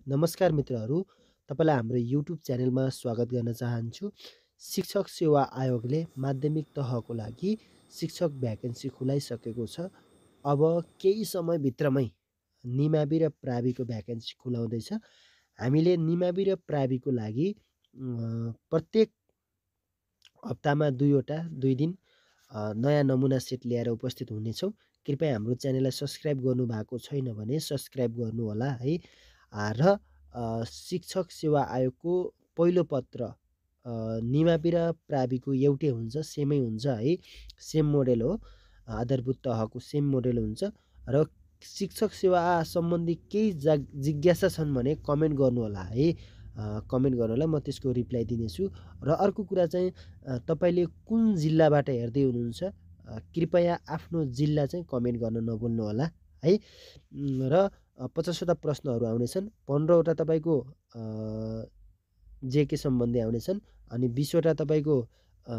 नमस्कार मित्रहरू, तपाईँलाई हाम्रो युट्युब च्यानलमा स्वागत गर्न चाहन्छु। शिक्षक सेवा आयोगले माध्यमिक तहको लागि शिक्षक भ्याकेन्सी खुलाइसकेको छ। अब केही समयभित्रमै निमावि र प्राविको भ्याकेन्सी खुलाउँदैछ। हामीले निमावि र प्राविको लागि प्रत्येक हप्तामा 2 दिन नयाँ नमुना सेट ल्याएर उपस्थित हुनेछौँ। कृपया हाम्रो च्यानललाई सब्सक्राइब गर्नुभएको छैन भने सब्सक्राइब गर्नुहोला है। र शिक्षक सेवा आयोगको पहिलो पत्र निमावि र प्राविको एउटै हुन्छ, सेमै हुन्छ है। सेम मोडेल हो, आधारभूत तहको सेम मोडेल हुन्छ। र शिक्षक सेवा सम्बन्धी केही जिज्ञासा छन् भने कमेन्ट गर्नुहोला है। कमेन्ट गर्नुहोला, म त्यसको रिप्लाई दिनेछु। र अर्को कुरा चाहिँ तपाईँले कुन जिल्लाबाट हेर्दै हुनुहुन्छ, कृपया आफ्नो जिल्ला चाहिँ कमेन्ट गर्न नभुल्नुहोला है। र 50वटा प्रश्नहरू आउनेछन्। 15वटा तपाईँको जेके सम्बन्धी आउनेछन्, अनि 20वटा तपाईँको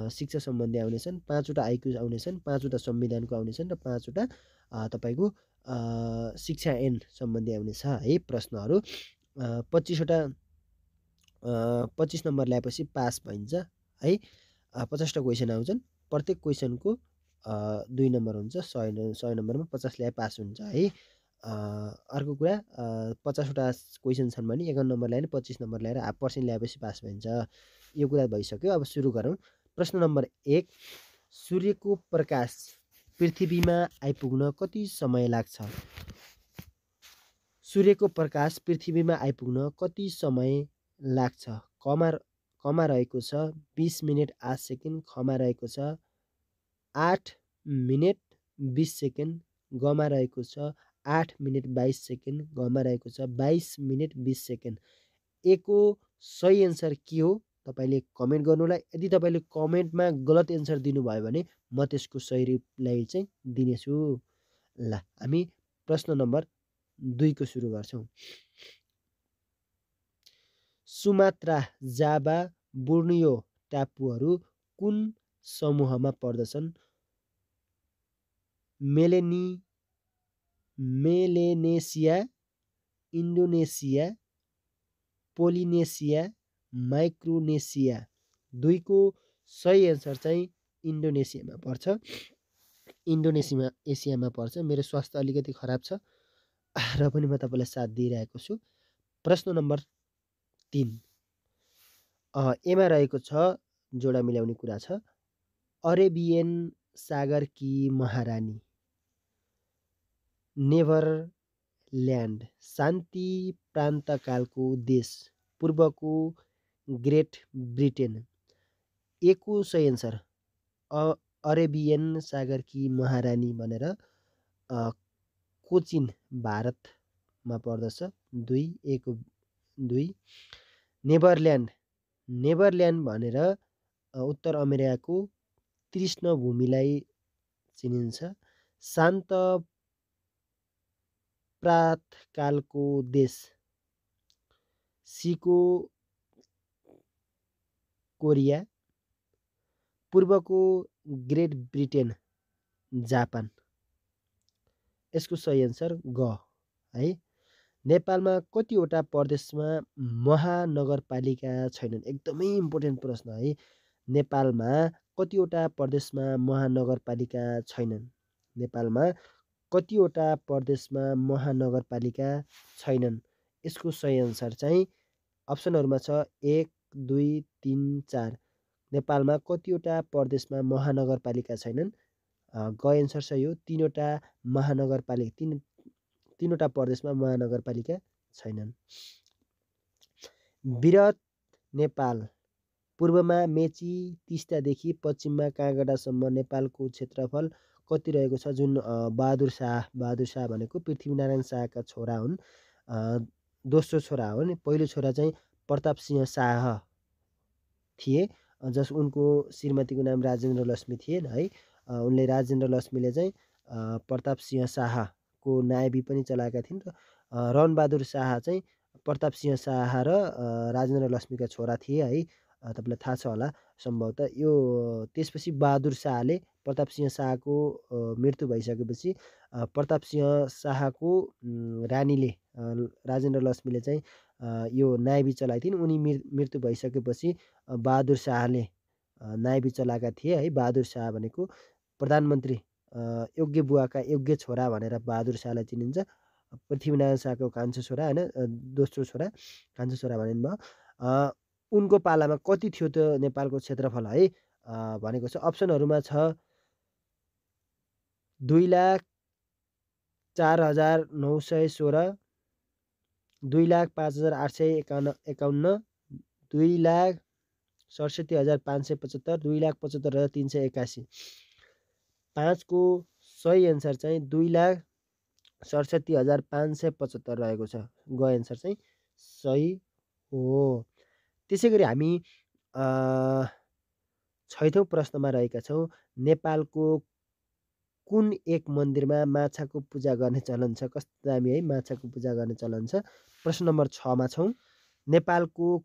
शिक्षा सम्बन्धी आउनेछन्, 5वटा आइक्यू आउनेछन्, 5वटा संविधानको आउनेछन् र 5वटा तपाईँको शिक्षा ऐन सम्बन्धी आउनेछ है प्रश्नहरू। 25 नम्बर ल्याएपछि पास भइन्छ है। 50वटा क्वेसन आउँछन्, प्रत्येक क्वेसनको 2 नम्बर हुन्छ। 100 नम्बरमा 50 ल्याए पास हुन्छ है। अर्को कुरा 50वटा क्वेसन छन् भने 51 नम्बर ल्याएर 25 नम्बर ल्याएर हाफ पर्सेन्ट ल्याएपछि पास भइन्छ। यो कुरा भइसक्यो। अब सुरु गरौँ। प्रश्न नम्बर 1, सूर्यको प्रकाश पृथ्वीमा आइपुग्न कति समय लाग्छ? सूर्यको प्रकाश पृथ्वीमा आइपुग्न कति समय लाग्छ? कमा रहेको छ 20 मिनेट 8 सेकेन्ड, खमा रहेको छ 8 मिनेट 20 सेकेन्ड, गमा रहेको छ 8 मिनेट 22 सेकेन्ड, घमा रहेको छ 22 मिनेट 20 सेकेन्ड। एको सही एन्सर के हो तपाईँले कमेन्ट गर्नुलाई। यदि तपाईँले कमेन्टमा गलत एन्सर दिनुभयो भने म त्यसको सही रिप्लाई चाहिँ दिनेछु। ल, हामी प्रश्न नम्बर 2 को सुरु गर्छौँ। सुमात्रा, जाभा, बोर्नियो टापुहरू कुन समूहमा पर्दछन्? मेलेनेसिया, इन्डोनेसिया, पोलिनेसिया, माइक्रोनेसिया। 2 को सही एन्सर चाहिँ इन्डोनेसियामा पर्छ। एसियामा पर्छ। मेरो स्वास्थ्य अलिकति खराब छ र पनि म तपाईँलाई साथ दिइरहेको छु। प्रश्न नम्बर 3, एमा रहेको छ, जोडा मिलाउने कुरा छ। अरेबियन सागरकी महारानी, नेभरल्यान्ड, शान्ति प्रान्तकालको देश, पूर्वको ग्रेट ब्रिटेन। एको सही एन्सर अरेबियन सागरकी महारानी भनेर कोचिन भारतमा पर्दछ। 2 नेभरल्यान्ड भनेर उत्तर अमेरिकाको कृष्णभूमिलाई चिनिन्छ। शान्त प्रातकालको देश, सिको कोरिया, पूर्वको ग्रेट ब्रिटेन, जापान। यसको सही एन्सर ग है। नेपालमा कतिवटा प्रदेशमा महानगरपालिका छैनन्? एकदमै इम्पोर्टेन्ट प्रश्न है। नेपालमा कतिवटा प्रदेशमा महानगरपालिका छैनन्? नेपालमा कतिवटा प्रदेशमा महानगरपालिका छैनन्? यसको सही एन्सर चाहिँ अप्सनहरूमा छ 1, 2, 3, 4। नेपालमा कतिवटा प्रदेशमा महानगरपालिका छैनन्? ग एन्सर सही हो। 3वटा महानगरपालिका, 3वटा प्रदेशमा महानगरपालिका छैनन्। विरत नेपाल, पूर्वमा मेची तिस्तादेखि पश्चिममा काँगडासम्म नेपालको क्षेत्रफल कति रहेको छ? जुन बहादुर शाह भनेको पृथ्वीनारायण शाहका छोरा हुन्। दोस्रो छोरा हो नि। पहिलो छोरा चाहिँ प्रताप सिंह शाह थिए, उनको श्रीमतीको नाम राजेन्द्र लक्ष्मी थिए है। उनले राजेन्द्र लक्ष्मीले चाहिँ प्रताप सिंह शाहको नायबी पनि चलाएका थिइन्। र रणबहादुर शाह चाहिँ प्रताप सिंह शाह र राजेन्द्र लक्ष्मीका छोरा थिए है। तपाईँलाई थाहा छ होला सम्भवतः। यो त्यसपछि बहादुर शाहले प्रताप सिंह शाहको मृत्यु भइसकेपछि प्रताप सिंह शाहको रानीले राजेन्द्र लक्ष्मीले चाहिँ यो नायबी चलाइथिन्। उनी मृत्यु भइसकेपछि बहादुर शाहले नायबी चलाएका थिए है। बहादुर शाह भनेको प्रधानमन्त्री योग्य बुवाका योग्य छोरा भनेर बहादुर शाहलाई चिनिन्छ। पृथ्वीनारायण शाहको कान्छो छोरा होइन, दोस्रो छोरा, कान्छो छोरा भनिनु भयो। उनको पालामा कति थियो त्यो नेपालको क्षेत्रफल है भनेको छ। अप्सनहरूमा छ 2,04,916, 2,05,851, 2,67,575, 2,75,381। 5 को सही एन्सर चाहिँ 2,67,575 रहेको छ। ग एन्सर चाहिँ सही हो। त्यसै गरी हामी 6औं प्रश्नमा रहेका छौँ। नेपालको कुन एक मन्दिरमा माछाको पूजा गर्ने चलन छ? कस्तो दामी है, माछाको पूजा गर्ने चलन छ। प्रश्न नम्बर 6मा छौँ। नेपालको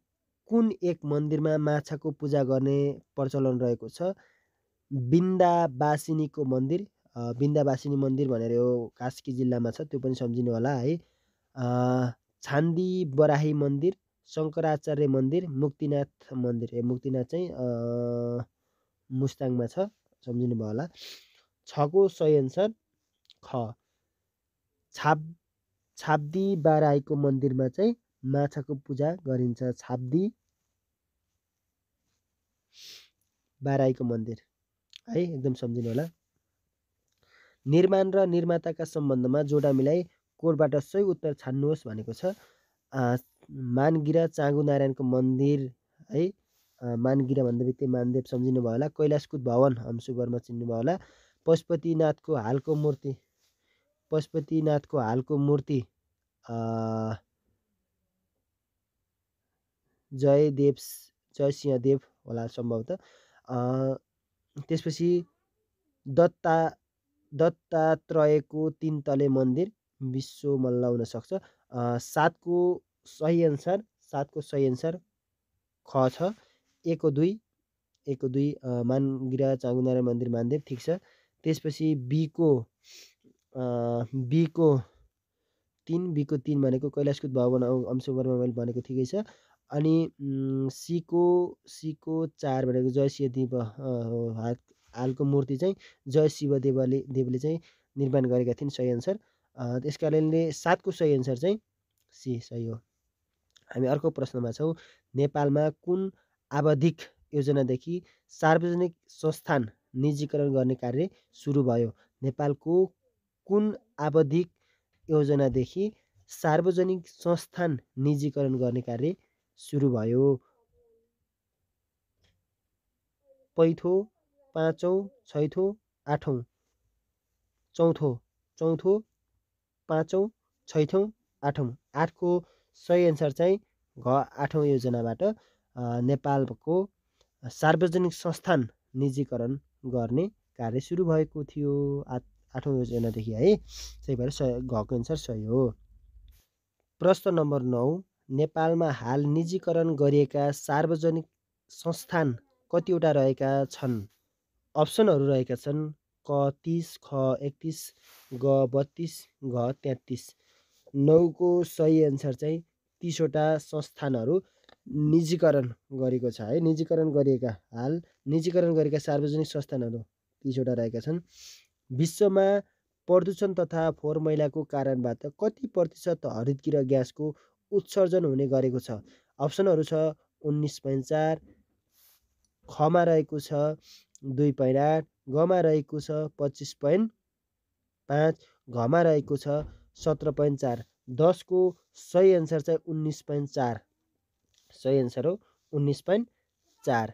कुन एक मन्दिरमा माछाको पूजा गर्ने प्रचलन रहेको छ? बिन्दावासिनीको मन्दिर, बिन्दावासिनी मन्दिर भनेर यो कास्की जिल्लामा छ, त्यो पनि सम्झिनु होला है। छान्दी बराही मन्दिर, शङ्कराचार्य मन्दिर, मुक्तिनाथ मन्दिर। मुक्तिनाथ चाहिँ मुस्ताङमा छ, सम्झिनु भयो होला। 6 को सही एन्सर ख। छाब्दी बाराहीको मन्दिरमा चाहिँ माछाको पूजा गरिन्छ। छाब्दी बाराहीको मन्दिर है, एकदम सम्झिनु होला। निर्माण र निर्माताका सम्बन्धमा जोडा मिलाई कोडबाट सही उत्तर छान्नुहोस् भनेको छ। मानगिरा चाँगुनारायणको मन्दिर है, मानगिरा भन्दा बित्तिकै मानदेव सम्झिनु भयो होला। कैलाशकुट भवन हम्सुबरमा चिन्नु भयो होला। पशुपतिनाथको हालको मूर्ति, पशुपतिनाथको हालको मूर्ति जयसिंहदेव होला सम्भवतः। त्यसपछि दत्तात्रेयको 3 तले मन्दिर विश्व मल्ल हुन सक्छ। 7 को सही एन्सर ख छ। 1 को 2 मानगिरा चाँगुनारायण मन्दिर मानदेव, ठिक छ। त्यसपछि बी को 3 भनेको कैलाशकुट भवन अंशुबरमा मैले भनेको ठिकै छ। अनि सी को 4 भनेको जयसिंहदेव हालको मूर्ति चाहिँ जयशिवदेवले चाहिँ निर्माण गरेका थिइन्, सही एन्सर। त्यस कारणले 7 को सही एन्सर चाहिँ सी सही हो। हामी अर्को प्रश्नमा छौँ। नेपालमा कुन आवधिक योजनादेखि सार्वजनिक संस्थान निजीकरण गर्ने कार्य सुरु भयो? नेपालको कुन आवधिक योजनादेखि सार्वजनिक संस्थान निजीकरण गर्ने कार्य सुरु भयो? पैठो, 5औं, 6औं, 8औं, 4थो, 5औं, 6थौं, 8औं। 8 को सही एन्सर चाहिँ घ 8औं योजनाबाट नेपालको सार्वजनिक संस्थान निजीकरण गर्ने कार्य सुरु भएको थियो 8औं योजनादेखि है। त्यही भएर घको एन्सर सही हो। प्रश्न नम्बर 9। नेपालमा हाल निजीकरण गरिएका सार्वजनिक संस्थान कतिवटा रहेका छन्? अप्सनहरू रहेका छन् क 30, ख 31, ग 32, घ 33। 9 को सही एन्सर चाहिँ 30 वटा संस्थानहरू निजीकरण गरेको छ है। निजीकरण गरेका सार्वजनिक संस्थानहरू 30 वटा रहेका छन्। विश्वमा प्रदूषण तथा फोहोर मैलाको कारणबाट कति प्रतिशत हरितगृह ग्यासको उत्सर्जन हुने गरेको छ? अप्सनहरू छ 19.4, खमा रहेको छ 2.8, गमा रहेको छ 25.5, घमा रहेको छ 17.4। 10 को सही एन्सर चाहिँ 19.4 सही एन्सर हो, 19.4।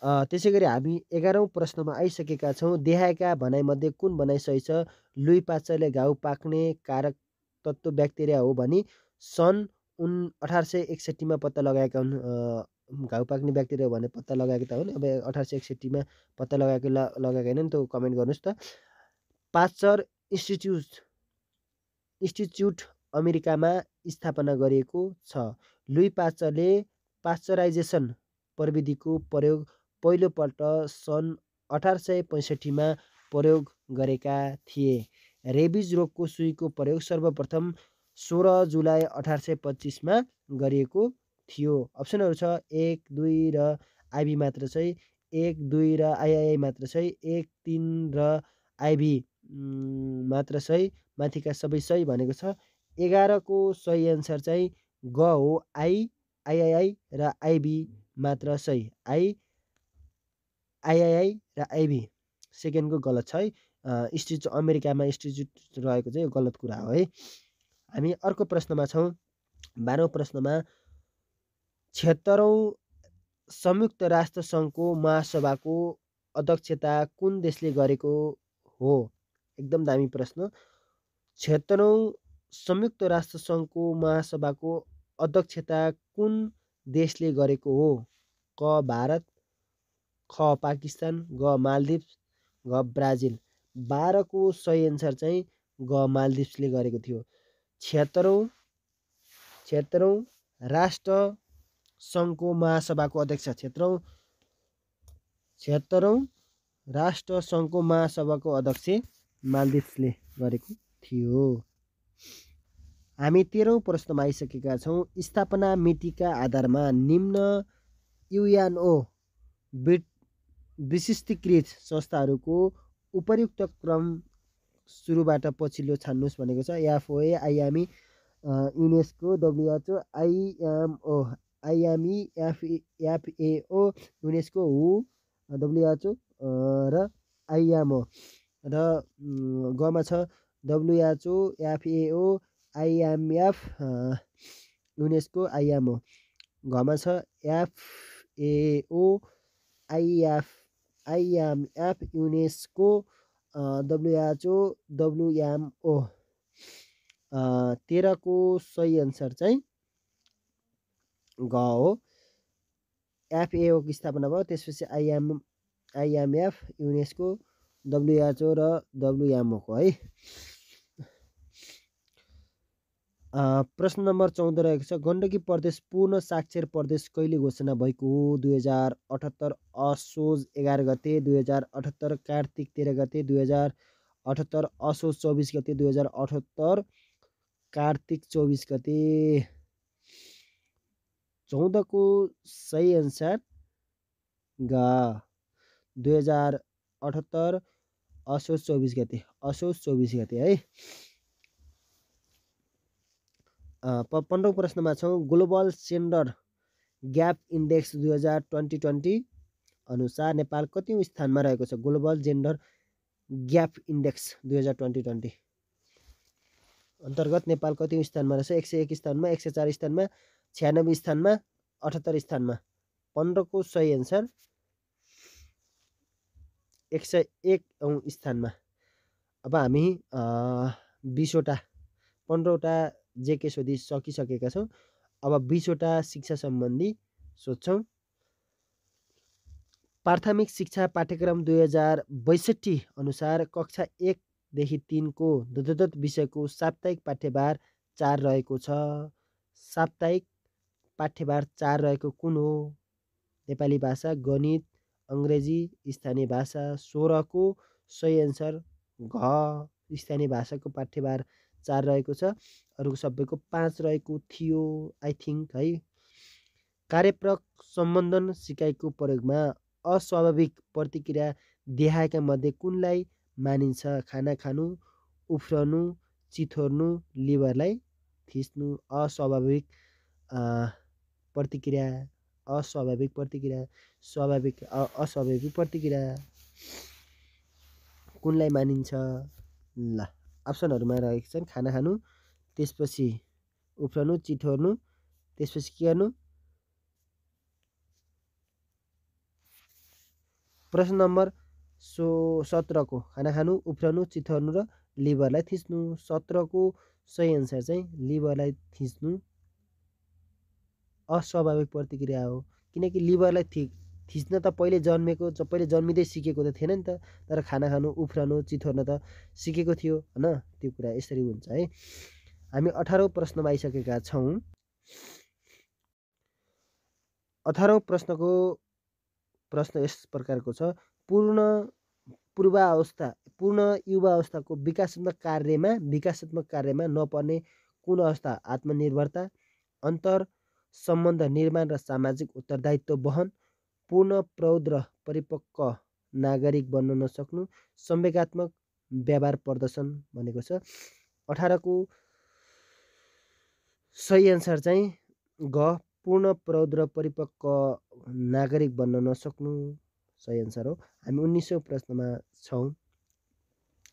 त्यसै गरी हामी 11औं प्रश्नमा आइसकेका छौँ। देहायका भनाइमध्ये कुन भनाइ सही छ? लुई पास्चरले घाउ पाक्ने कारक तत्त्व ब्याक्टेरिया हो भनी सन् 1861मा पत्ता लगाएका हुन्। घाउ पाक्ने ब्याक्टेरिया हो भने पत्ता लगाएका त हुन्। अब 1861मा पत्ता लगाएका हैनन् त कमेन्ट गर्नुहोस् त। पास्चर इन्स्टिच्युट अमेरिकामा स्थापना गरिएको छ। लुई पास्चरले पास्चराइजेसन प्रविधिको प्रयोग पहिलोपल्ट सन् 1865 मा प्रयोग गरेका थिए। रेबिज रोगको सुईको प्रयोग सर्वप्रथम 16 जुलाई 1825 मा गरिएको थियो। अप्सनहरू छ 1, 2 र आइभी मात्र सही, 1, 2 र आइआई मात्र सही, 1, 3 र आइभी मात्र सही, माथिका सबै सही भनेको छ। 11 को सही एन्सर चाहिँ ग हो, आइआई र आइभी मात्र सही, आइआई र आइभी। सेकेन्डको गलत छ है, अमेरिकामा इन्स्टिच्युट रहेको चाहिँ गलत कुरा हो है। हामी अर्को प्रश्नमा छौँ। 12औं प्रश्नमा 76औं संयुक्त राष्ट्र सङ्घको महासभाको अध्यक्षता कुन देशले गरेको हो? एकदम दामी प्रश्न। 76औं संयुक्त राष्ट्र सङ्घको महासभाको अध्यक्षता कुन देशले गरेको हो? क भारत, ख पाकिस्तान, ग मालदिप्स, ग ब्राजिल। 12 को सही एन्सर चाहिँ ग मालदिप्सले गरेको थियो। 76औं राष्ट्र सङ्घको महासभाको अध्यक्ष 76औं राष्ट्र सङ्घको महासभाको अध्यक्ष मालदिप्सले गरेको थियो। हामी 13औं प्रश्नमा आइसकेका छौँ। स्थापना मितिका आधारमा निम्न युएनओ विशिष्टीकृत संस्थाहरूको उपर्युक्त क्रम सुरुबाट पछिल्लो छान्नुहोस् भनेको छ। FOA, IME, UNESCO, WHO, IME, FAO, UNESCO, हु, डब्लुएचओ र आइएमओ। र गमा छ WHO, FAO, IMF, UNESCO, IMO. घमा छ FAO, IMF, UNESCO, WHO, WMO. 13 को सही एन्सर चाहिँ ग हो। एफएओ को स्थापना भयो, त्यसपछि आइएमएफ, युनेस्को, डब्लुएचओ र डब्लुएमओ को है। प्रश्न नम्बर 14 रहेको छ। गण्डकी प्रदेश पूर्ण साक्षर प्रदेश कहिले घोषणा भएको हो? 2078 असोज 11 गते, 2078 कार्तिक 13 गते, 2078 असोज 24 गते, 2078 कार्तिक 24 गते। 14 को सही एन्सर ग 2078 असोज 24 गते, असोज 24 गते है। 15औं प्रश्नमा छौँ। ग्लोबल जेन्डर ग्याप इन्डेक्स 2020 अनुसार नेपाल कतिौँ स्थानमा रहेको छ? ग्लोबल जेन्डर ग्याप इन्डेक्स 2020 अन्तर्गत नेपाल कतिौँ स्थानमा रहेछ? 101 स्थानमा, 104 स्थानमा, 96 स्थानमा, 78 स्थानमा। 15 को सही एन्सर 101औं स्थानमा। अब हामी 20वटा 15वटा जेके सोधी सकिसकेका छौँ। अब 20वटा शिक्षा सम्बन्धी सोध्छौँ। प्राथमिक शिक्षा पाठ्यक्रम 2062 अनुसार कक्षा 1 देखि 3 को दत्त विषयको साप्ताहिक पाठ्यभार 4 रहेको छ। साप्ताहिक पाठ्यभार 4 रहेको कुन हो? नेपाली भाषा, गणित, अङ्ग्रेजी, स्थानीय भाषा। 16 को सही एन्सर घ स्थानीय भाषाको पाठ्यभार 4 रहेको छ। अरूको सबैको 5 रहेको थियो आई थिङ्क है। कार्यप्रक सम्बन्धन सिकाइको प्रयोगमा अस्वाभाविक प्रतिक्रिया देखाएका मध्ये कुनलाई मानिन्छ? खाना खानु, उफ्रनु, चिथोर्नु, लिभरलाई थिच्नु। अस्वाभाविक प्रतिक्रिया, अस्वाभाविक प्रतिक्रिया, स्वाभाविक अस्वाभाविक प्रतिक्रिया कुनलाई मानिन्छ? ल अप्सनहरूमा रहेको छन् खाना खानु, त्यसपछि उफ्रनु, चिथोर्नु, त्यसपछि के गर्नु? प्रश्न नम्बर 17 को खाना खानु, उफ्रनु, चिथोर्नु र लिभरलाई थिच्नु। 17 को सही एन्सर चाहिँ लिभरलाई थिच्नु अस्वाभाविक प्रतिक्रिया हो। किनकि लिभरलाई थिच्न त पहिले जन्मिँदै सिकेको त थिएन नि त, तर खाना खानु, उफ्रनु, चिथोर्न त सिकेको थियो होइन। त्यो कुरा यसरी हुन्छ है। हामी 18औं प्रश्नमा आइसकेका छौँ। 18औं प्रश्नको प्रश्न यस प्रकारको छ। पूर्ण युवावस्थाको विकासात्मक कार्यमा नपर्ने कुन अवस्था? आत्मनिर्भरता, अन्तर सम्बन्ध निर्माण र सामाजिक उत्तरदायित्व वहन, पूर्ण प्रौढ र परिपक्व नागरिक बन्न नसक्नु, संवेगात्मक व्यवहार प्रदर्शन भनेको छ। 18 को सही एन्सर चाहिँ ग, पूर्ण प्रौढ र परिपक्व नागरिक बन्न नसक्नु सही एन्सर हो। हामी 19औं प्रश्नमा छौँ।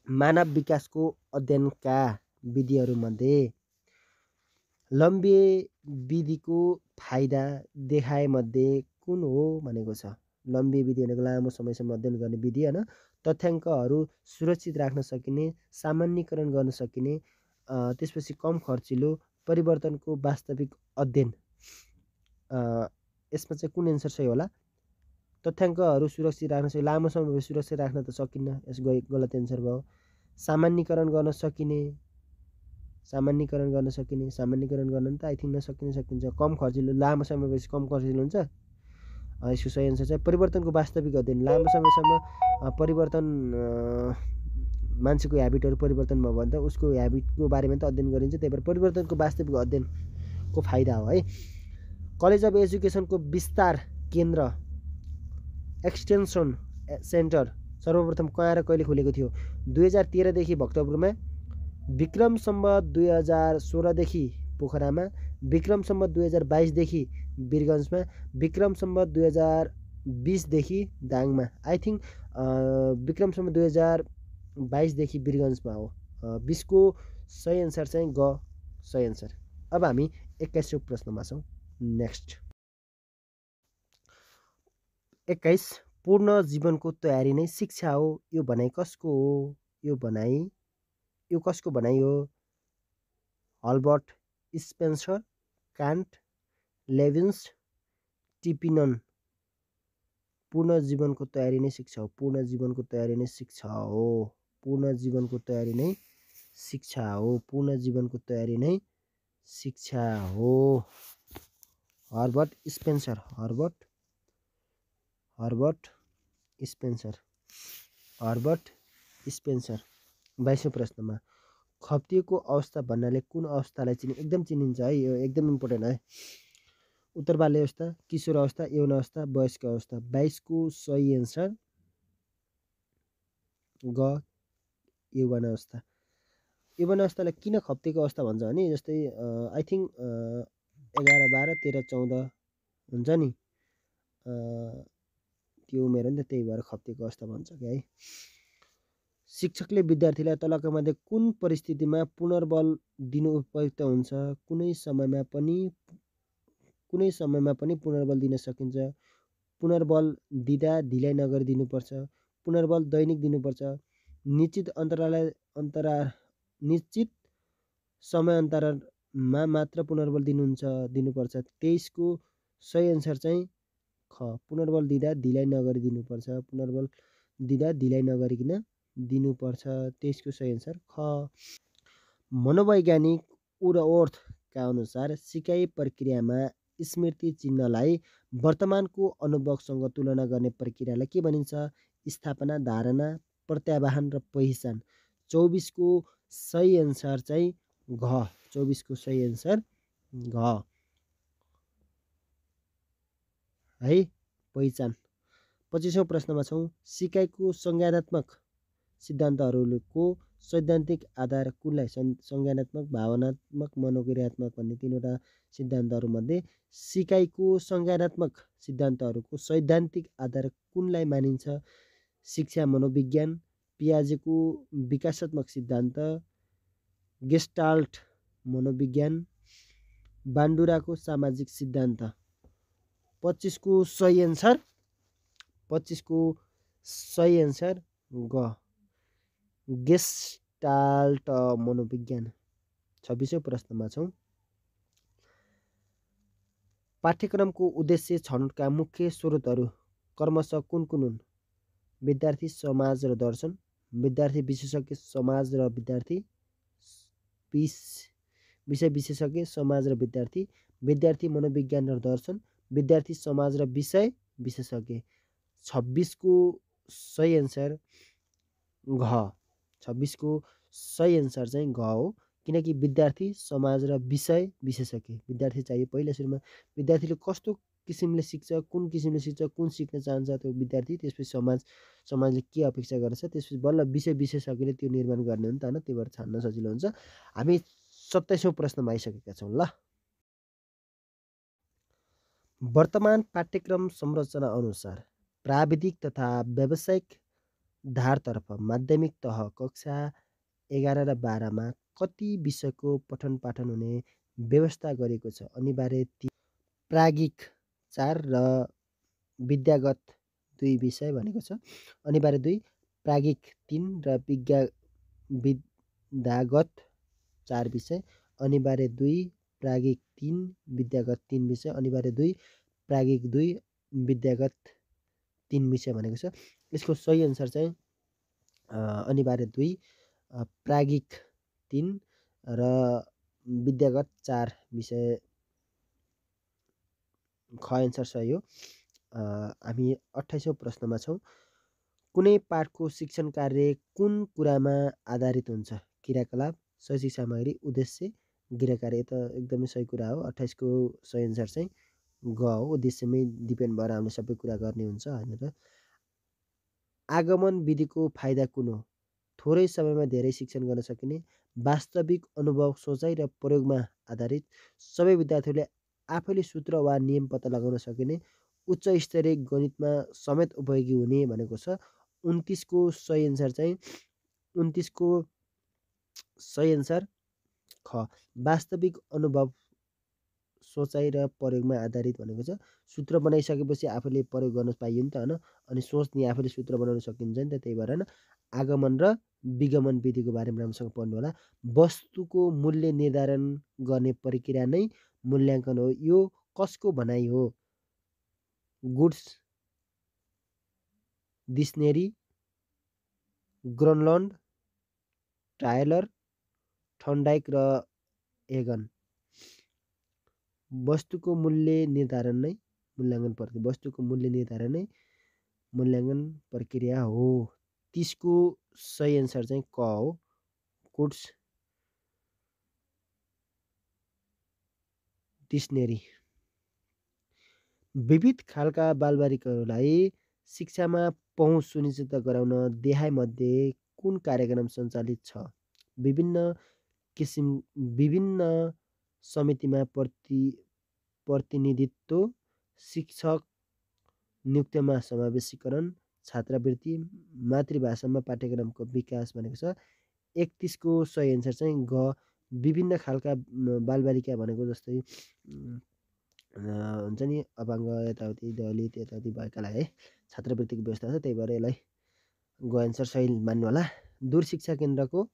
मानव विकासको अध्ययनका विधिहरूमध्ये लम्बिए विधिको फाइदा देखाएमध्ये कुन हो भनेको छ। लम्बिए विधि भनेको लामो समयसम्म अध्ययन गर्ने विधि होइन। तथ्याङ्कहरू सुरक्षित राख्न सकिने, सामान्यीकरण गर्न सकिने, त्यसपछि कम खर्चिलो, परिवर्तनको वास्तविक अध्ययन। यसमा चाहिँ कुन एन्सर सही होला? तथ्याङ्कहरू सुरक्षित राख्न सकिने, लामो समय सुरक्षित राख्न त सकिन्न, यस गलत एन्सर भयो। सामान्यीकरण गर्न सकिने, सामान्यीकरण गर्न त आई थिङ्क सकिन्छ। कम खर्चिलो, लामो समयपछि कम खर्चिलो हुन्छ। यसको सही एन्सर चाहिँ परिवर्तनको वास्तविक अध्ययन। लामो समयसम्म परिवर्तन, मान्छेको ह्याबिटहरू परिवर्तन भयो भने त उसको ह्याबिटको बारेमा त अध्ययन गरिन्छ। त्यही भएर परिवर्तनको वास्तविक अध्ययनको फाइदा हो है। कलेज अफ एजुकेसनको विस्तार केन्द्र एक्सटेन्सन सेन्टर सर्वप्रथम कहाँ र कहिले खुलेको थियो? 2013 देखि भक्तपुरमा, विक्रम सम्वत 2016 देखि पोखरामा, विक्रम सम्वत 2022 देखि वीरगन्जमा, विक्रम सम्वत 2020 देखि दाङमा। आई थिङ्क विक्रम सम्वत 2022 देखि वीरगन्जमा हो। 20 को सही एन्सर चाहिँ ग सही एन्सर। अब हामी 21औं प्रश्नमा छौँ। नेक्स्ट 21, पूर्ण जीवनको तयारी नै शिक्षा हो, यो भनाइ कसको हो? यो कसको भनाइ हो? हल्बर्ट स्पेन्सर, कान्ट, लेभिन्स, टिपिनन। पूर्ण जीवनको तयारी नै शिक्षा हो। पूर्ण जीवनको तयारी नै शिक्षा हो। पूर्ण जीवनको तयारी नै शिक्षा हो। पूर्ण जीवनको तयारी नै शिक्षा हो। Herbert Spencer, Herbert Spencer. 22औं प्रश्नमा खप्तिएको अवस्था भन्नाले कुन अवस्थालाई एकदम चिनिन्छ है, यो एकदम इम्पोर्टेन्ट है। उत्तर बाल्य अवस्था, किशोर अवस्था, यौन अवस्था, वयस्क अवस्था। 22 को सही एन्सर ग यौवन अवस्था। यौवन अवस्थालाई किन खप्तिएको अवस्था भन्छ भने जस्तै आई थिङ्क 11, 12, 13, 14 हुन्छ नि, त्यो उमेर हो नि त, त्यही भएर खप्तिएको अवस्था भन्छ कि है। शिक्षकले विद्यार्थीलाई तलका मध्ये कुन परिस्थितिमा पुनर्बल दिनु उपयुक्त हुन्छ? कुनै समयमा पनि पुनर्बल दिन सकिन्छ। पुनर्बल दिँदा ढिलाइ नगरी दिनुपर्छ। पुनर्बल दैनिक दिनुपर्छ। निश्चित समयान्तरमा मात्र पुनर्बल दिनुपर्छ। 23 को सही एन्सर चाहिँ ख, पुनर्बल दिँदा ढिलाइ नगरी दिनुपर्छ। पुनर्बल दिँदा ढिलाइ नगरिकन दिनुपर्छ। 23 को सही एन्सर ख। मनोवैज्ञानिक वुडवर्थका अनुसार सिकाइ प्रक्रियामा स्मृति चिह्नलाई वर्तमानको अनुभवसँग तुलना गर्ने प्रक्रियालाई के भनिन्छ? स्थापना, धारणा, प्रत्यावाहन र पहिचान। 24 को सही एन्सर चाहिँ घ। 24 को सही एन्सर घ है, पहिचान। 25औं प्रश्नमा छौँ। सिकाइको संज्ञानात्मक सिद्धान्तहरूको सैद्धान्तिक आधार कुनलाई? संज्ञानात्मक, भावनात्मक, मनोक्रियात्मक भन्ने तीनवटा सिद्धान्तहरूमध्ये सिकाइको संज्ञानात्मक सिद्धान्तहरूको सैद्धान्तिक आधार कुनलाई मानिन्छ? शिक्षा मनोविज्ञान, पियाजेको विकासात्मक सिद्धान्त, गेस्टाल्ट मनोविज्ञान, बान्डुराको सामाजिक सिद्धान्त। 25 को सही एन्सर ग, गेस्टाल्ट मनोविज्ञान। 26औं प्रश्नमा छौँ। पाठ्यक्रमको उद्देश्य छनौटका मुख्य स्रोतहरू क्रमशः कुन हुन्? विद्यार्थी, समाज र दर्शन, विद्यार्थी विशेषज्ञ, समाज र विद्यार्थी, विषय विशेषज्ञ, समाज र विद्यार्थी, विद्यार्थी मनोविज्ञान र दर्शन, विद्यार्थी समाज र विषय विशेषज्ञ। 26 को सही एन्सर घ। 26 को सही एन्सर चाहिँ घ हो। किनकि विद्यार्थी, समाज र विषय विशेषज्ञ विद्यार्थी चाहियो। पहिला सुरुमा विद्यार्थीले कस्तो किसिमले सिक्छ, कुन किसिमले सिक्छ, कुन सिक्न चाहन्छ त्यो विद्यार्थी, त्यसपछि समाजले के अपेक्षा गर्छ, त्यसपछि बल्ल विषय विशेषज्ञले त्यो निर्माण गर्ने हो नि त होइन। त्यही भएर छान्न सजिलो हुन्छ। हामी 27औँ प्रश्नमा आइसकेका छौँ। ल, वर्तमान पाठ्यक्रम संरचना अनुसार प्राविधिक तथा व्यावसायिक धारतर्फ माध्यमिक तह कक्षा 11 र 12मा कति विषयको पठन पाठन हुने व्यवस्था गरिएको छ? अनिवार्य 3, प्राज्ञिक 4 र विद्यागत 2 विषय भनेको छ। अनिवार्य 2, प्राज्ञिक 3 र विद्यागत 4 विषय। अनिवार्य 2, प्राज्ञिक 3, विद्यागत 3 विषय। अनिवार्य 2, प्राज्ञिक 2, विद्यागत 3 विषय भनेको छ। यसको सही एन्सर चाहिँ अनिवार्य 2, प्राज्ञिक 3 र विद्यागत 4 विषय ख एन्सर सही हो। हामी 28औँ प्रश्नमा छौँ। कुनै पाठको शिक्षण कार्य कुन कुरामा आधारित हुन्छ? क्रियाकलाप, शैक्षिक सामग्री, उद्देश्य, गृहकार्य। त एकदमै सही कुरा हो। 28 को सही एन्सर चाहिँ ग हो। उद्देश्यमै डिपेन्ड भएर हामीले सबै कुरा गर्ने हुन्छ होइन र। आगमन विधिको फाइदा कुन हो? थोरै समयमा धेरै शिक्षण गर्न सकिने, वास्तविक अनुभव, सोचाइ र प्रयोगमा आधारित, सबै विद्यार्थीहरूले आफैले सूत्र वा नियम पत्ता लगाउन सकिने, उच्च स्तरीय गणितमा समेत उपयोगी हुने भनेको छ। 29 को सही एन्सर चाहिँ 29 को सही एन्सर ख, वास्तविक अनुभव, सोचाइ र प्रयोगमा आधारित भनेको छ। सूत्र बनाइसकेपछि आफूले प्रयोग गर्न पाइयो नि त होइन। अनि सोच्ने आफूले सूत्र बनाउन सकिन्छ नि त। त्यही भएर आगमन र विगमन विधिको बारेमा राम्रोसँग पढ्नु होला। वस्तुको मूल्य निर्धारण गर्ने प्रक्रिया नै मूल्याङ्कन हो। यो कसको भनाइ हो? गुड्स, डिक्सनरी, ग्रोनलन्ड, टायलर, थर्नडाइक र हेगन। वस्तुको मूल्य निर्धारण नै मूल्याङ्कन प्रक्रिया, वस्तुको मूल्य निर्धारण नै मूल्याङ्कन प्रक्रिया हो। 30 को सही एन्सर चाहिँ क हो, गुड्स डिक्सनरी। विविध खालका बालबालिकाहरूलाई शिक्षामा पहुँच सुनिश्चित गराउन देहायमध्ये कुन कार्यक्रम सञ्चालित छ? विभिन्न समितिमा प्रतिनिधित्व, शिक्षक नियुक्तिमा समावेशीकरण, छात्रवृत्ति, मातृभाषामा पाठ्यक्रमको विकास भनेको छ। 31 को सही एन्सर चाहिँ ग, विभिन्न खालका बालबालिका भनेको जस्तै हुन्छ नि अपाङ्ग, यताउति, दलित यताउति भएकालाई है छात्रवृत्तिको व्यवस्था छ। त्यही भएर यसलाई ग एन्सर सही मान्नु होला। दूर शिक्षा केन्द्रको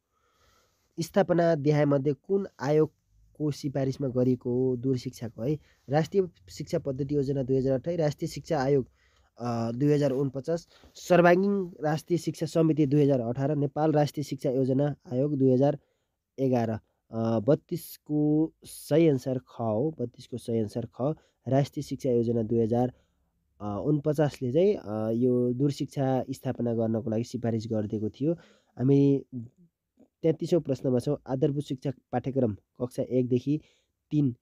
स्थापना देहायमध्ये कुन आयोगको सिफारिसमा गरिएको हो? दूर शिक्षाको है। राष्ट्रिय शिक्षा पद्धति योजना 2028, राष्ट्रिय शिक्षा आयोग 2049, सर्वाङ्गीण राष्ट्रिय शिक्षा समिति 2018, नेपाल राष्ट्रिय शिक्षा योजना आयोग 2011। 32 को सही एन्सर ख हो। 32 को सही एन्सर ख, राष्ट्रिय शिक्षा योजना 2049ले चाहिँ यो दूर शिक्षा स्थापना गर्नको लागि सिफारिस गरिदिएको थियो। हामी 33औँ प्रश्नमा छौँ। आधारभूत शिक्षा पाठ्यक्रम कक्षा 1 देखि 3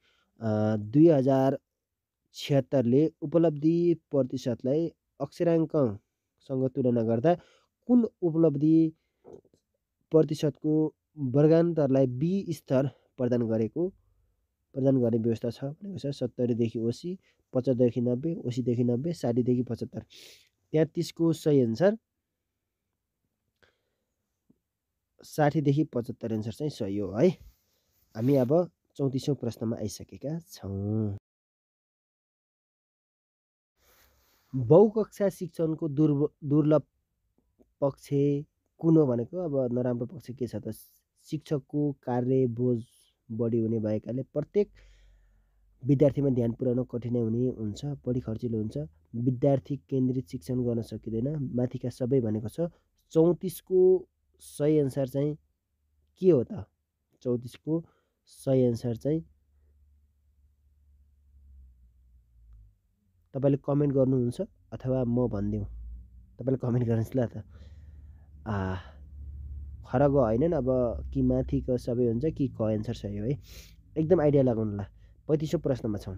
2076ले उपलब्धि प्रतिशतलाई अक्षराङ्कसँग तुलना गर्दा कुन उपलब्धि प्रतिशतको वर्गान्तरलाई बी स्तर प्रदान गर्ने व्यवस्था छ भनेको छ। 70 देखि 80, 75 देखि 90, 80 देखि 90, 60 देखि 75। 33 को सही एन्सर 60 देखि 75 एन्सर चाहिँ सही हो है। हामी अब 34औँ प्रश्नमा आइसकेका छौँ। बहुकक्षा शिक्षणको दुर्लभ पक्ष कुन हो भनेको? अब नराम्रो पक्ष के छ त? शिक्षकको कार्य बोझ बढी हुने भएकाले प्रत्येक विद्यार्थीमा ध्यान पुर्याउन कठिनाइ हुने हुन्छ, बढी खर्चिलो हुन्छ, विद्यार्थी केन्द्रित शिक्षण गर्न सकिँदैन, माथिका सबै भनेको छ। 34 को सही एन्सर चाहिँ के हो त? 34 को सही एन्सर चाहिँ तपाईँले कमेन्ट गर्नुहुन्छ अथवा म भनिदिउँ? तपाईँले कमेन्ट गर्नुहोस् ल त। खरग होइन नि, अब कि माथिको सबै हुन्छ कि क एन्सर सही हो है, एकदम आइडिया लगाउनु ल। 35औँ प्रश्नमा छौँ।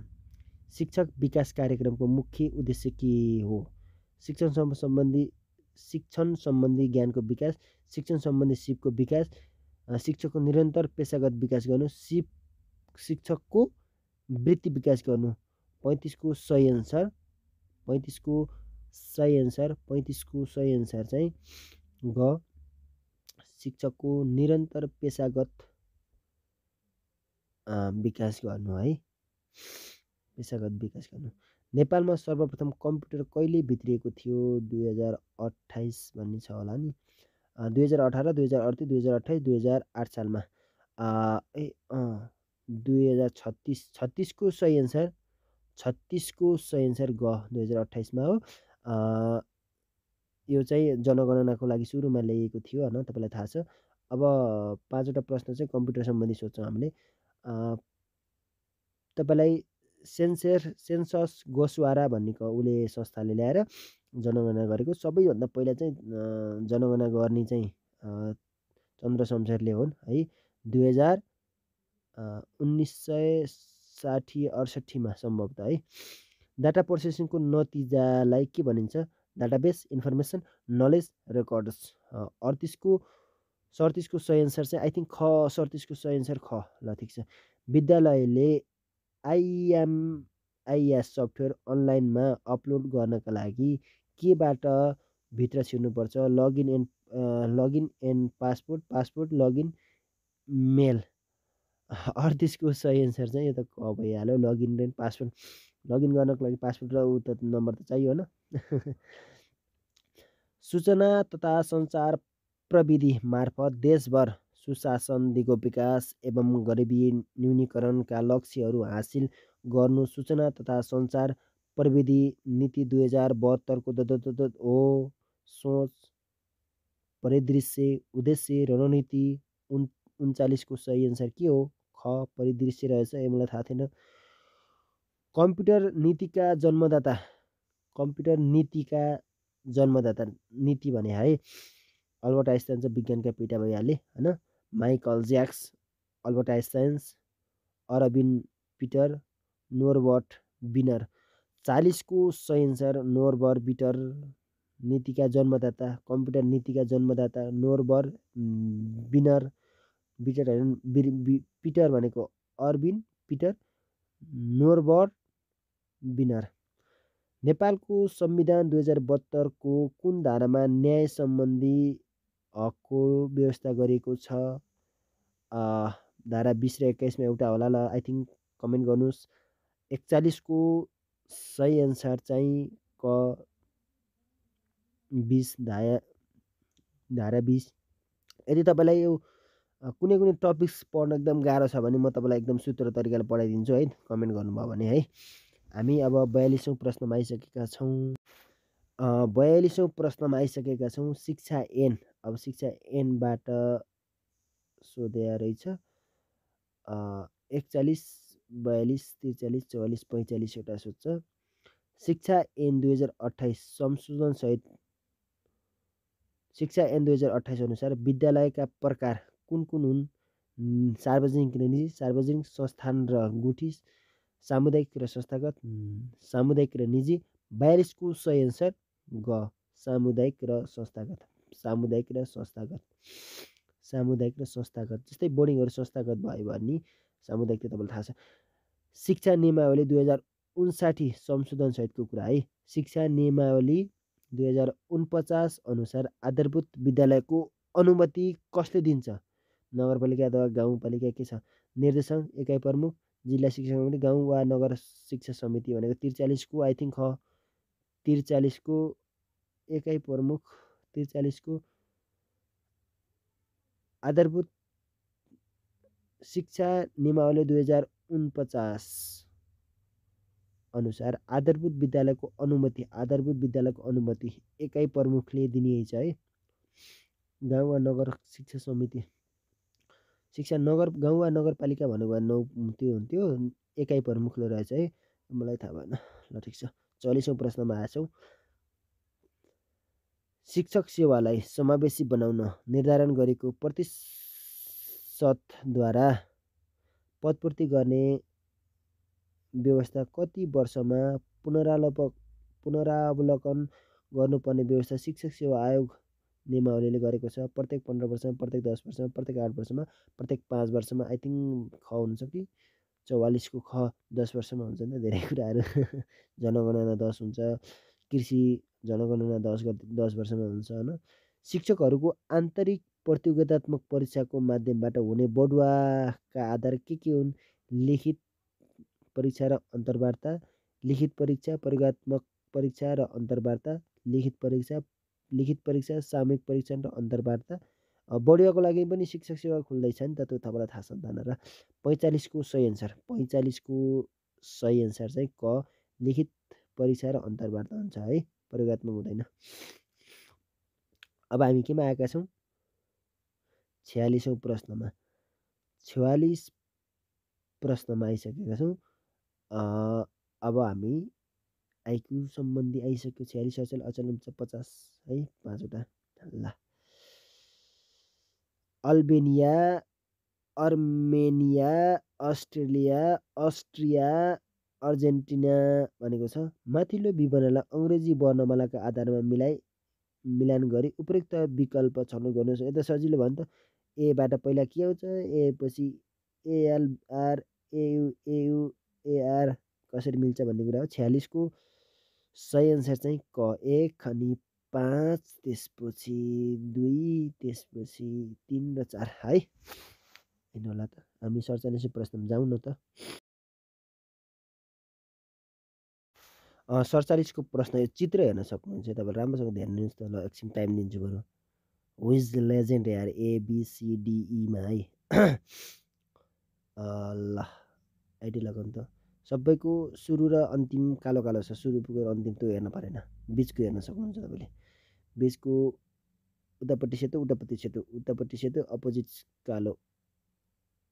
शिक्षक विकास कार्यक्रमको मुख्य उद्देश्य के हो? शिक्षण सम्बन्धी ज्ञानको विकास, शिक्षण सम्बन्धी सिपको विकास, शिक्षकको निरन्तर पेसागत विकास गर्नु, शिक्षकको वृत्ति विकास गर्नु। 35को सही एन्सर 35को सही एन्सर चाहिँ ग, शिक्षकको निरन्तर पेसागत विकास गर्नु है, पेसागत विकास गर्नु। नेपालमा सर्वप्रथम कम्प्युटर कहिले भित्रिएको थियो? 2028 भन्ने छ होला नि, 2018, 2038, 2028, 2008 सालमा। 2036को सही एन्सर 36को सही एन्सर ग 2028मा हो। यो चाहिँ जनगणनाको लागि सुरुमा ल्याइएको थियो होइन, तपाईँलाई थाहा छ। अब 5वटा प्रश्न चाहिँ कम्प्युटर सम्बन्धी सोध्छौँ हामीले। तपाईँलाई सेन्सस गोसवारा भन्ने उसले संस्थाले ल्याएर जनगणना गरेको। सबैभन्दा पहिला चाहिँ जनगणना गर्ने चाहिँ चन्द्र शमशेरले हुन् है। 1960-68मा सम्भवतः है। डाटा प्रोसेसिङको नतिजालाई के भनिन्छ? Database, information, knowledge, records. 37को सही एन्सर चाहिँ आई थिङ्क ख, 37को सही एन्सर ख ल, ठिक छ। विद्यालयले आइएस सफ्टवेयर अनलाइनमा अपलोड गर्नका लागि केबाट भित्र छिर्नुपर्छ? लगइन एन्ड पासपोर्ट, लगइन मेल। 38को सही एन्सर चाहिँ यो त क भइहाल्यो, लगइन एन्ड पासपोर्ट। लगइन गर्नको लागि पासपोर्ट र ऊ त नम्बर त चाहियो होइन। सूचना तथा सञ्चार प्रविधि मार्फत देशभर सुशासन, दिगो विकास एवं गरिबी न्यूनीकरणका लक्ष्यहरू हासिल गर्नु सूचना तथा सञ्चार प्रविधि नीति 2072 को हो। सोच, परिदृश्य, उद्देश्य, रणनीति। 39को सही एन्सर के हो? ख, परिदृश्य रहेछ। मलाई थाहा थिएन। कम्प्युटर नीतिका जन्मदाता नीति भने है अल्बर्ट आइन्स्टाइन चाहिँ विज्ञानका पिता भइहाले होइन। माइकल ज्याक्स, अल्बर्ट आइन्स्टाइन, अरबिन पिटर, नोर्बर्ट विनर। 40को सही एन्सर नोर्बर्ट विटर। नीतिका जन्मदाता, कम्प्युटर नीतिका जन्मदाता नोर्बर्ट विनर। पिटर भनेको अरबिन पिटर, नोर्बर्ट विनर। नेपालको संविधान 2072 को कुन धारामा न्याय सम्बन्धी हकको व्यवस्था गरिएको छ? धारा 20 र 21मा एउटा होला ल, आई थिङ्क कमेन्ट गर्नुहोस्। 41को सही एन्सर चाहिँ क 20, धारा 20। यदि तपाईँलाई यो कुनै टपिक्स पढ्न एकदम गाह्रो छ भने म तपाईँलाई एकदम सूत्र तरिकाले पढाइदिन्छु है, कमेन्ट गर्नुभयो भने है। हामी अब 42औँ प्रश्नमा आइसकेका छौँ। 42औँ प्रश्नमा आइसकेका छौँ। शिक्षा ऐन। अब शिक्षा ऐनबाट सोधे रहेछ। 41, 42, 43, 44, 45 वटा सोध्छ। शिक्षा ऐन 2028 संशोधन सहित शिक्षा ऐन 2028 अनुसार विद्यालयका प्रकार कुन हुन्? सार्वजनिक र निजी, सार्वजनिक संस्थान र गुठी, सामुदायिक र संस्थागत, सामुदायिक र निजी। 42को सही एन्सर ग, सामुदायिक र संस्थागत। जस्तै बोर्डिङहरू संस्थागत भयो भने सामुदायिक त तपाईँलाई थाहा छ। शिक्षा नियमावली 2059 संशोधन सहितको कुरा है। शिक्षा नियमावली 2049 अनुसार आधारभूत विद्यालयको अनुमति कसले दिन्छ? नगरपालिका अथवा गाउँपालिका के छ? निर्देशक, एकाइ प्रमुख, जिल्ला शिक्षा समिति, गाउँ वा नगर शिक्षा समिति भनेको 43को आई थिङ्क ख। 43को एकाइ प्रमुख, 43को आधारभूत शिक्षा नियमावली 2049 अनुसार आधारभूत विद्यालयको अनुमति एकाइ प्रमुखले दिनेछ है। गाउँ वा नगर शिक्षा समिति, गाउँ वा नगरपालिका भनेको त्यो हुन्थ्यो, एकाइ प्रमुखले रहेछ है, मलाई थाहा भएन ल, ठिक छ। 44औँ प्रश्नमा आएछौँ। शिक्षक सेवालाई समावेशी बनाउन निर्धारण गरेको प्रतिशतद्वारा पदपूर्ति गर्ने व्यवस्था कति वर्षमा पुनरावलोकन गर्नुपर्ने व्यवस्था शिक्षक सेवा आयोग नियमावलीले गरेको छ। प्रत्येक 15 वर्षमा, प्रत्येक 10 वर्षमा, प्रत्येक 8 वर्षमा, प्रत्येक 5 वर्षमा। आई थिङ्क ख हुन्छ कि 44 को ख 10 वर्षमा हुन्छ नि त धेरै कुराहरू। जनगणना 10 हुन्छ, कृषि जनगणना 10 वर्षमा हुन्छ होइन। शिक्षकहरूको आन्तरिक प्रतियोगितात्मक परीक्षाको माध्यमबाट हुने बढुवाका आधार के हुन्? लिखित परीक्षा र अन्तर्वार्ता, लिखित परीक्षा, प्रयोगात्मक परीक्षा र अन्तर्वार्ता, लिखित परीक्षा, सामूहिक परीक्षण र अन्तर्वार्ता। बढुवाको लागि पनि शिक्षक सेवा खुल्दैछ नि त, त्यो तपाईँलाई थाहा छ नि त भनेर। 45 को सही एन्सर, 45 को सही एन्सर चाहिँ क, लिखित परीक्षा र अन्तर्वार्ता हुन्छ है, प्रयोगात्मक हुँदैन। अब हामी केमा आएका छौँ? 46औं प्रश्नमा। 44 प्रश्नमा आइसकेका छौँ। अब हामी आइक्यू सम्बन्धी आइसक्यो। 46 अचल, अचल हुन्छ 50 है, 5 वटा। ल, Albania, Armenia, Australia, Austria, Argentina भनेको छ। माथिल्लो विवरणलाई अङ्ग्रेजी वर्णमालाका आधारमा मिलान गरी उपयुक्त विकल्प छनौट गर्नुहोस्। यता सजिलो भयो नि त। एबाट पहिला के आउँछ? ए पछि एएलआर, एयु, एआर कसरी मिल्छ भन्ने कुरा हो। 46 को सही एन्सर चाहिँ क 1 अनि 5, त्यसपछि 2, त्यसपछि 3 र 4 है। हेर्नु होला त, हामी 47 प्रश्नमा जाउँ न त। 47 को प्रश्न, यो चित्र हेर्न सक्नुहुन्छ तपाईँ, राम्रोसँग ध्यान दिनुहोस् त। ल, एकछिन टाइम दिन्छु बरु। हु इज द लेजेन्ड यार, ABCDEमा है। ल, आइडी लगाउनु त। सबैको सुरु र अन्तिम कालो कालो छ, सुरु पुगेर अन्तिम त्यो हेर्न परेन, बिचको हेर्न सक्नुहुन्छ तपाईँले। बिचको उतापट्टि सेतो, उतापट्टि सेतो, उतापट्टि सेतो, अपोजिट कालो,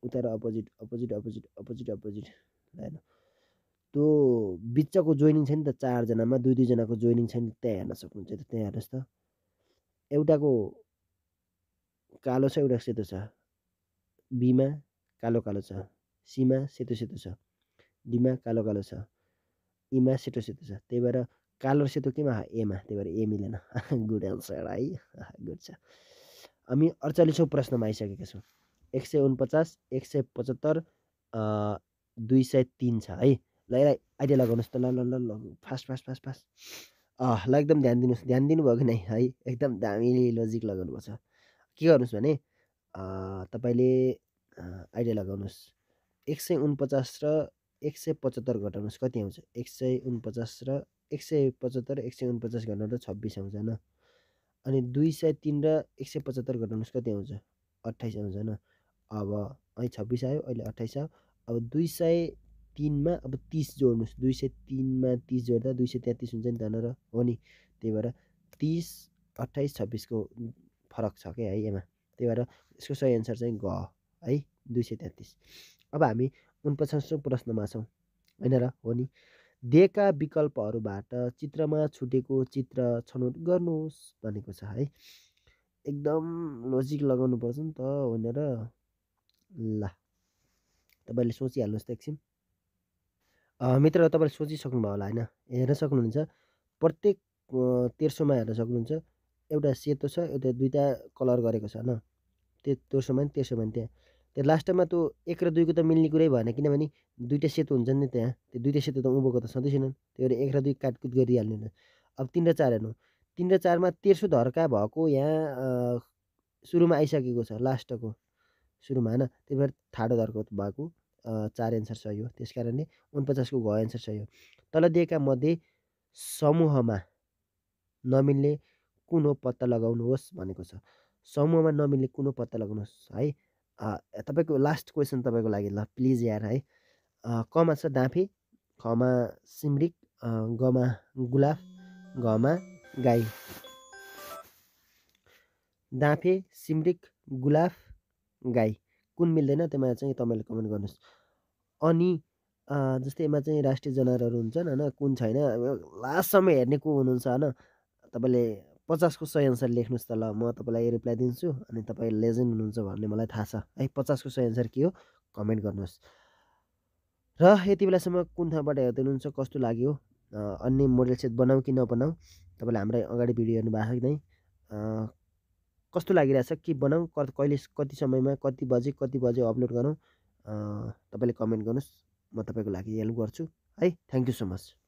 उता र opposite, opposite opposite opposite opposite. हेर्नु, त्यो बिचको जोइनिङ छ नि त, 4 जनामा 2 जनाको जोइनिङ छ नि, त्यहाँ हेर्न सक्नुहुन्छ। त्यहाँ हेर्नुहोस् त, एउटाको कालो छ, एउटा सेतो छ। बीमा कालो कालो छ, सीमा सेतो सेतो छ, डीमा कालो कालो छ, ईमा सेतो सेतो छ। त्यही भएर कालो र सेतो केमा? एमा, त्यही भएर ए मिलेन। गुड एन्सर है, गुड छ। हामी 48औं प्रश्नमा आइसकेका छौँ। 149, 175, 203 छ है। ल, यसलाई आइडिया लगाउनुहोस् त। ल ल ल ल, फास्ट फास्ट फास्ट फास्ट। ल, एकदम ध्यान दिनुहोस्, ध्यान दिनुभयो कि नै है, एकदम दामी लजिक लगाउनुपर्छ। के गर्नुहोस् भने तपाईँले आइडिया लगाउनुहोस्। 149 र 175 घटाउनुहोस्, कति आउँछ? 149 र 175, 149 घटाउँदा 26 आउँछ होइन। अनि 203 र 175 घटाउनुहोस्, कति आउँछ? 28 आउँछ होइन। अब अहिले 26 आयो, अहिले 28 आयो। अब 203मा अब 30 जोड्नुहोस्, 203मा 30 जोड्दा 233 हुन्छ नि त भनेर हो नि। त्यही भएर 30, 28, 26 को फरक छ क्या है यसमा। त्यही भएर यसको सही एन्सर चाहिँ ग है, 233। अब हामी 49औं प्रश्नमा छौँ होइन र? हो नि। दिएका विकल्पहरूबाट चित्रमा छुटेको चित्र छनौट गर्नुहोस् भनेको छ है। एकदम लोजिक लगाउनु पर्छ नि त, होइन र? ल, तपाईँले सोचिहाल्नुहोस् त एकछिन। मित्र, तपाईँले सोचिसक्नुभयो होला होइन? हेर्न सक्नुहुन्छ, प्रत्येक तेर्सोमा हेर्न सक्नुहुन्छ, एउटा सेतो छ, एउटा 2टा कलर गरेको छ होइन। त्यो तेर्सोमा नि तेर्सोमा नि त्यो लास्टमा त्यो 1 र 2 को त मिल्ने कुरै भएन, किनभने 2टा सेतो हुन्छ नि त्यहाँ। त्यो 2टा सेतो त उँभोको त छँदै छैनन्, त्यही भएर 1 र 2 काटकुट गरिहाल्नु नि। अब 3 र 4 हेर्नु, 3 र 4मा तेर्सो धर्का भएको यहाँ सुरुमा आइसकेको छ, लास्टको सुरुमा होइन। त्यही भएर ठाडो धर्को भएको 4 एन्सर सही हो। त्यस कारणले 49 को घ एन्सर सही हो। तल दिएका मध्ये समूहमा नमिल्ने कुन हो पत्ता लगाउनुहोस् भनेको छ। समूहमा नमिल्ने कुन हो पत्ता लगाउनुहोस् है। तपाईँको लास्ट क्वेसन तपाईँको लागि, ल प्लिज यार है। कमा छ डाँफे, खमा सिमरिक, गमा गुलाफ, घमा गाई। डाँफे, सिमरिक, गुलाफ, गाई कुन मिल्दैन, त्यसमा चाहिँ तपाईँले कमेन्ट गर्नुहोस्। अनि जस्तै यसमा चाहिँ राष्ट्रिय जनावरहरू हुन्छन् होइन, कुन छैन, लास्टसम्म हेर्ने को हुनुहुन्छ होइन, तपाईँले 50 को सही एन्सर लेख्नुहोस् त ल, म तपाईँलाई रिप्लाई दिन्छु अनि तपाईँ लेजेन्ड हुनुहुन्छ भन्ने मलाई थाहा छ है। 50 को सही एन्सर के हो कमेन्ट गर्नुहोस्। र यति बेलासम्म कुन ठाउँबाट हेर्दै हुनुहुन्छ, कस्तो लाग्यो, अन्य मोडेल सेट बनाऊ कि नबनाऊ, तपाईँले हाम्रो अगाडि भिडियो हेर्नुभएको नै कस्तो लागिरहेछ, के बनाऊ, कहिले कति समयमा कति बजे अपलोड गरौँ, तपाईँले कमेन्ट गर्नुहोस्, म तपाईँको लागि हेल्प गर्छु है। Thank you so much.